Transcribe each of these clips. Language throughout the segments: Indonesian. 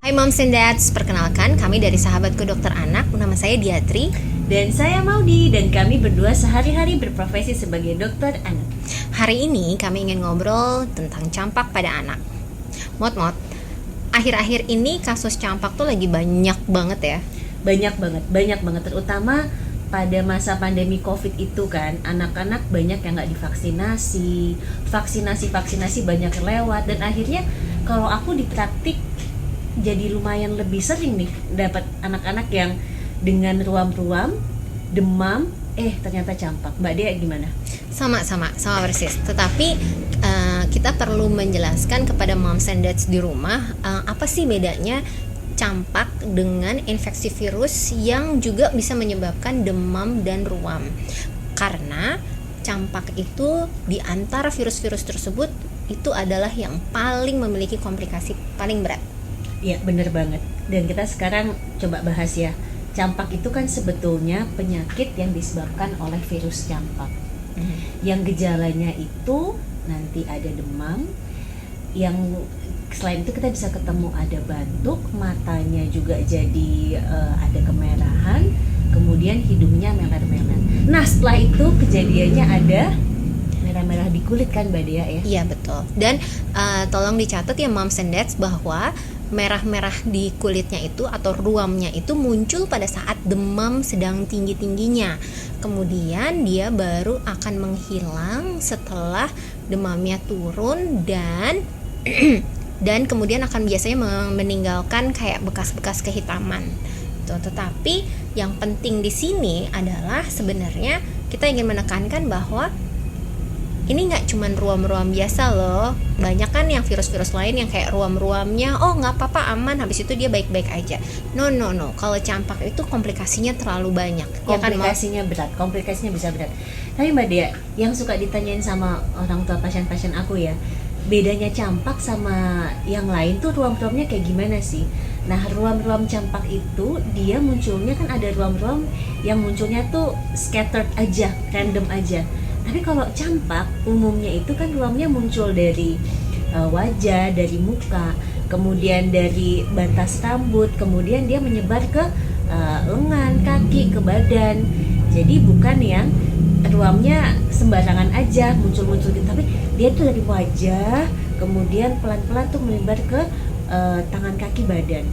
Hai Moms and Dads, perkenalkan kami dari Sahabatku Dokter Anak. Nama saya Diatri. Dan saya Maudi, dan kami berdua sehari-hari berprofesi sebagai dokter anak. Hari ini kami ingin ngobrol tentang campak pada anak. Mot, akhir-akhir ini kasus campak tuh lagi banyak banget ya. Banyak banget, terutama pada masa pandemi COVID itu kan, anak-anak banyak yang nggak divaksinasi, vaksinasi banyak yang lewat, dan akhirnya kalau aku di praktik jadi lumayan lebih sering nih dapat anak-anak yang dengan ruam-ruam, demam, ternyata campak. Mbak Dea gimana? Sama persis. Tetapi kita perlu menjelaskan kepada moms and dads di rumah apa sih bedanya campak dengan infeksi virus yang juga bisa menyebabkan demam dan ruam. Karena campak itu di antara virus-virus tersebut itu adalah yang paling memiliki komplikasi paling berat. Iya, bener banget. Dan kita sekarang coba bahas ya. Campak itu kan sebetulnya penyakit yang disebabkan oleh virus campak. Yang gejalanya itu nanti ada demam, yang selain itu kita bisa ketemu ada batuk, matanya juga jadi ada kemerahan, kemudian hidungnya meler-meler. Nah, setelah itu kejadiannya ada merah-merah di kulit kan Mbak Dea ya? Iya, betul. Dan tolong dicatat ya moms and dads bahwa merah-merah di kulitnya itu atau ruamnya itu muncul pada saat demam sedang tinggi-tingginya. Kemudian dia baru akan menghilang setelah demamnya turun dan dan kemudian akan biasanya meninggalkan kayak bekas-bekas kehitaman. Tetapi yang penting di sini adalah sebenarnya kita ingin menekankan bahwa ini nggak cuma ruam-ruam biasa loh. Banyak kan yang virus-virus lain yang kayak ruam-ruamnya nggak apa-apa, aman, habis itu dia baik-baik aja. No. Kalau campak itu komplikasinya terlalu banyak. Komplikasinya bisa berat. Tapi Mbak Dea, yang suka ditanyain sama orang tua pasien-pasien aku ya, bedanya campak sama yang lain tuh ruam-ruamnya kayak gimana sih? Nah, ruam-ruam campak itu dia munculnya kan ada ruam-ruam yang munculnya tuh scattered aja, random aja. Tapi kalau campak umumnya itu kan ruamnya muncul dari wajah, dari muka, kemudian dari batas rambut, kemudian dia menyebar ke lengan, kaki, ke badan. Jadi bukan yang ruamnya sembarangan aja muncul-muncul gitu, tapi dia tuh dari wajah, kemudian pelan-pelan tuh menyebar ke tangan, kaki, badan.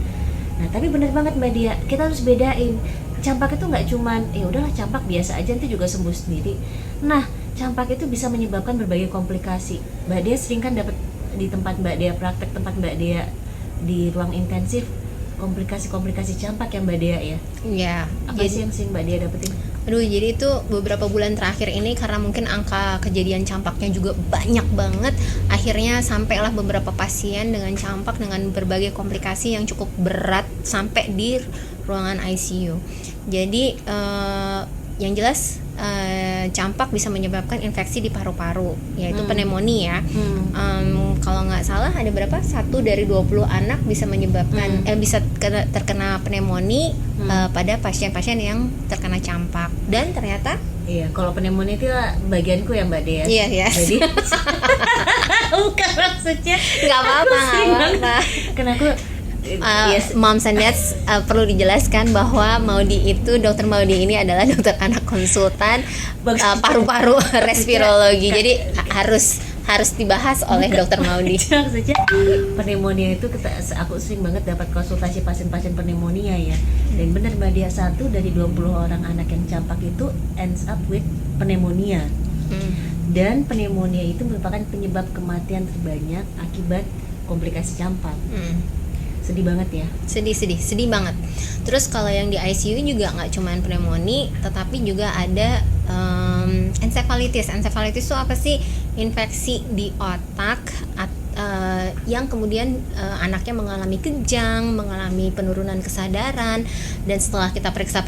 Nah, tapi benar banget Mbak Dia, kita harus bedain. Campak itu nggak cuman udahlah campak biasa aja nanti juga sembuh sendiri. Nah, campak itu bisa menyebabkan berbagai komplikasi. Mbak Dea sering kan dapat di tempat Mbak Dea praktek, tempat Mbak Dea di ruang intensif, komplikasi campak ya Mbak Dea ya? Iya. Apa sih yang sering Mbak Dea dapetin? Jadi itu beberapa bulan terakhir ini karena mungkin angka kejadian campaknya juga banyak banget, akhirnya sampailah beberapa pasien dengan campak dengan berbagai komplikasi yang cukup berat sampai di ruangan ICU. Jadi yang jelas campak bisa menyebabkan infeksi di paru-paru, yaitu pneumonia. Kalau nggak salah ada berapa? 1 dari 20 anak bisa menyebabkan bisa terkena pneumonia pada pasien-pasien yang terkena campak. Dan ternyata kalau pneumonia itu bagianku ya Mbak Dea. Iya. Jadi bukan maksudnya. Nggak apa-apa. Karena aku moms and dads perlu dijelaskan bahwa Dokter Maudi ini adalah dokter anak konsultan paru-paru respirologi. Jadi harus dibahas oleh Dokter Maudi. Maksudnya pneumonia itu aku sering banget dapat konsultasi pasien-pasien pneumonia ya. Dan benar Mbak Dia, 1 dari 20 orang anak yang campak itu ends up with pneumonia. Dan pneumonia itu merupakan penyebab kematian terbanyak akibat komplikasi campak. Sedih banget ya. Sedih banget. Terus kalau yang di ICU juga nggak cuma pneumonia, tetapi juga ada encephalitis. Encephalitis itu apa sih? Infeksi di otak yang kemudian anaknya mengalami kejang, mengalami penurunan kesadaran, dan setelah kita periksa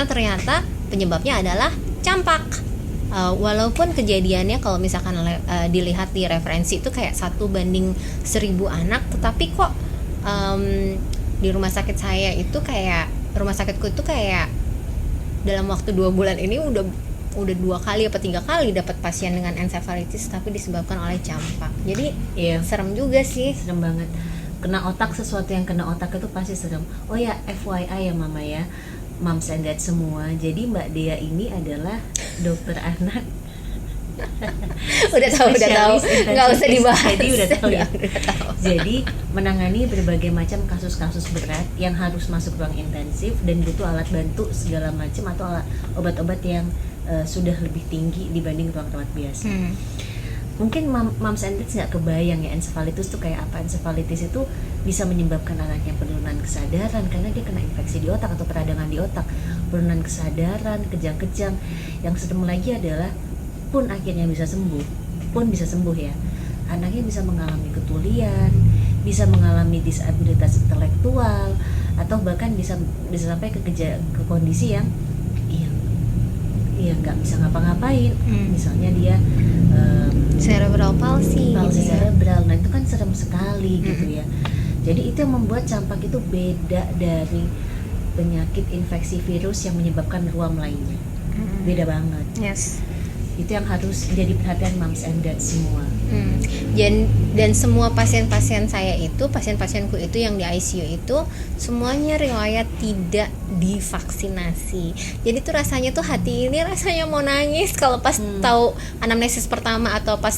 ternyata penyebabnya adalah campak. Walaupun kejadiannya kalau misalkan dilihat di referensi itu kayak 1:1000 anak, tetapi kok di rumah sakit saya itu rumah sakitku itu kayak dalam waktu 2 bulan ini udah 2 kali apa 3 kali dapat pasien dengan encephalitis tapi disebabkan oleh campak. Jadi serem juga sih. Serem banget. kena otak, sesuatu yang kena otak itu pasti serem. Oh ya, FYI ya mama ya, moms and dad semua, jadi Mbak Dea ini adalah dokter anak. udah tahu, nggak usah dibahas. Jadi udah tahu ya. Udah tahu. Jadi menangani berbagai macam kasus-kasus berat yang harus masuk ruang intensif dan butuh alat bantu segala macam atau obat-obat yang sudah lebih tinggi dibanding ruang-rawat biasa. Mungkin moms and dads nggak kebayang ya ensefalitis itu kayak apa. Ensefalitis itu bisa menyebabkan anaknya penurunan kesadaran karena dia kena infeksi di otak atau peradangan di otak, penurunan kesadaran, kejang-kejang. Yang serem lagi adalah pun akhirnya bisa sembuh ya, anaknya bisa mengalami ketulian, bisa mengalami disabilitas intelektual, atau bahkan bisa sampai ke kondisi yang nggak bisa ngapa-ngapain. Misalnya dia cerebral palsy gitu ya. cerebral. Nah itu kan serem sekali gitu ya. Jadi itu yang membuat campak itu beda dari penyakit infeksi virus yang menyebabkan ruam lainnya. Beda banget. Yes. Itu yang harus jadi perhatian moms and dad semua. Dan semua pasien-pasien saya itu, pasien-pasienku itu yang di ICU itu semuanya riwayat tidak divaksinasi. Jadi tuh rasanya tuh hati ini rasanya mau nangis kalau pas tahu anamnesis pertama atau pas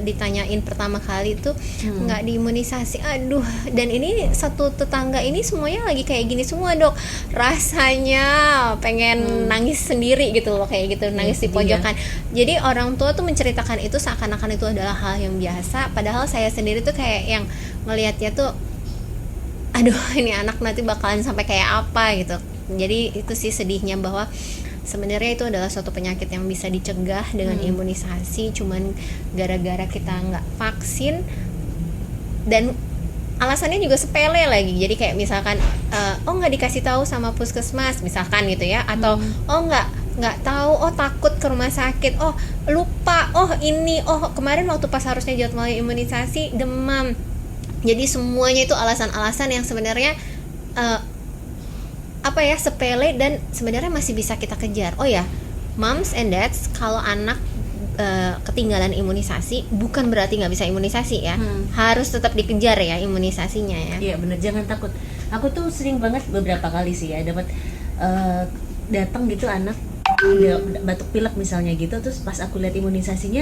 ditanyain pertama kali tuh nggak diimunisasi. Aduh, dan ini satu tetangga ini semuanya lagi kayak gini semua, Dok. Rasanya pengen nangis sendiri gitu loh, kayak gitu, nangis di pojokan. Jadi orang tua tuh menceritakan itu seakan-akan itu adalah hal yang biasa, padahal saya sendiri tuh kayak yang ngelihatnya tuh aduh ini anak nanti bakalan sampai kayak apa gitu. Jadi itu sih sedihnya, bahwa sebenarnya itu adalah suatu penyakit yang bisa dicegah dengan imunisasi, cuman gara-gara kita nggak vaksin, dan alasannya juga sepele lagi. Jadi kayak misalkan nggak dikasih tahu sama puskesmas misalkan gitu ya, atau nggak tahu, takut ke rumah sakit, lupa, ini, kemarin waktu pas harusnya jadwal imunisasi demam. Jadi semuanya itu alasan-alasan yang sebenarnya sepele dan sebenarnya masih bisa kita kejar. Oh ya, moms and dads, kalau anak ketinggalan imunisasi bukan berarti nggak bisa imunisasi ya, harus tetap dikejar ya imunisasinya ya. Iya bener, jangan takut. Aku tuh sering banget beberapa kali sih ya dapat datang gitu anak udah batuk pilek misalnya gitu, terus pas aku lihat imunisasinya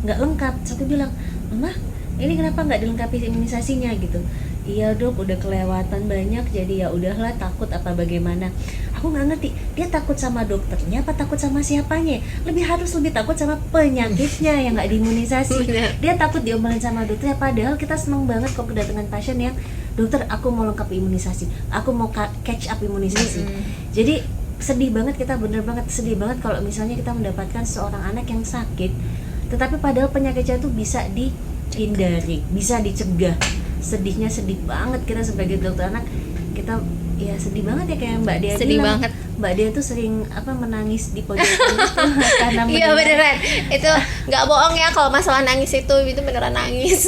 nggak lengkap. Terus aku bilang, Mama ini kenapa nggak dilengkapi imunisasinya gitu? Iya Dok, udah kelewatan banyak, jadi ya udahlah, takut apa bagaimana. Aku nggak ngerti, dia takut sama dokternya apa takut sama siapanya? Harus lebih takut sama penyakitnya yang nggak diimunisasi. Dia takut diomelin sama dokternya, padahal kita seneng banget kok kedatangan pasien yang dokter aku mau lengkapi imunisasi, aku mau catch up imunisasi. Jadi sedih banget, kita bener banget sedih banget kalau misalnya kita mendapatkan seorang anak yang sakit, tetapi padahal penyakitnya itu bisa dihindari, bisa dicegah. Sedihnya sedih banget kita sebagai dokter anak, kita ya sedih banget ya, kayak Mbak Dea sedih bilang, banget. Mbak Dea tuh sering menangis di pojokan itu karena iya beneran, itu nggak bohong ya, kalau masalah nangis itu beneran nangis.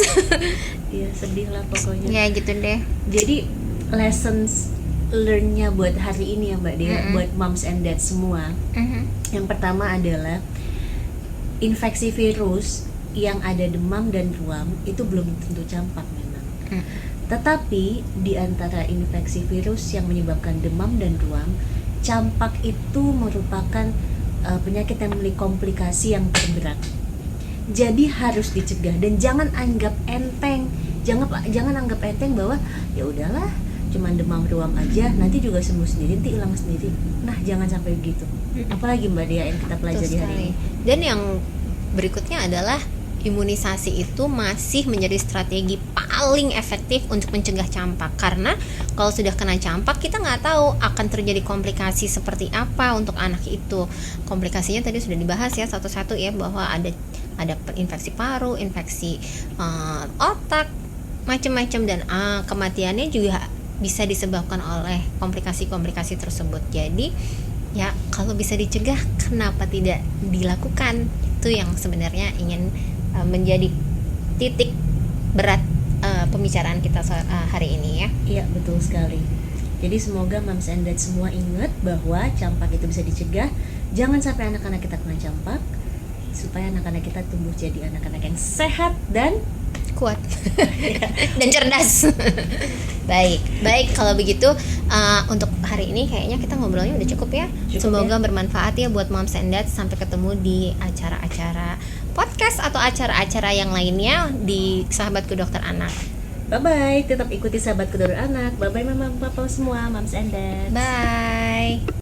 Iya sedih lah pokoknya. Ya gitu deh. Jadi lessons learn-nya buat hari ini ya Mbak Dea, buat moms and dads semua. Yang pertama adalah infeksi virus yang ada demam dan ruam itu belum tentu campak memang. Tetapi di antara infeksi virus yang menyebabkan demam dan ruam, campak itu merupakan penyakit yang memiliki komplikasi yang terberat. Jadi harus dicegah dan jangan anggap enteng. Jangan anggap enteng bahwa ya udahlah, cuman demam ruam aja, nanti juga sembuh sendiri, nanti hilang sendiri. Nah, jangan sampai begitu. Apalagi Mbak Dea yang kita pelajari hari ini. Dan yang berikutnya adalah imunisasi itu masih menjadi strategi paling efektif untuk mencegah campak, karena kalau sudah kena campak kita nggak tahu akan terjadi komplikasi seperti apa untuk anak itu. Komplikasinya tadi sudah dibahas ya satu-satu ya, bahwa ada infeksi paru, infeksi otak, macam-macam, dan kematiannya juga bisa disebabkan oleh komplikasi-komplikasi tersebut. Jadi ya kalau bisa dicegah, kenapa tidak dilakukan? Itu yang sebenarnya ingin menjadi titik berat pembicaraan kita hari ini ya. Iya betul sekali. Jadi semoga moms and dad semua ingat bahwa campak itu bisa dicegah. Jangan sampai anak-anak kita kena campak, supaya anak-anak kita tumbuh jadi anak-anak yang sehat dan kuat dan cerdas. Baik kalau begitu untuk hari ini kayaknya kita ngobrolnya udah cukup ya. Semoga bermanfaat ya buat moms and dads. Sampai ketemu di acara-acara podcast atau acara-acara yang lainnya di Sahabatku Dokter Anak. Bye-bye, tetap ikuti Sahabatku Dokter Anak. Bye-bye mama papa semua, moms and dads. Bye.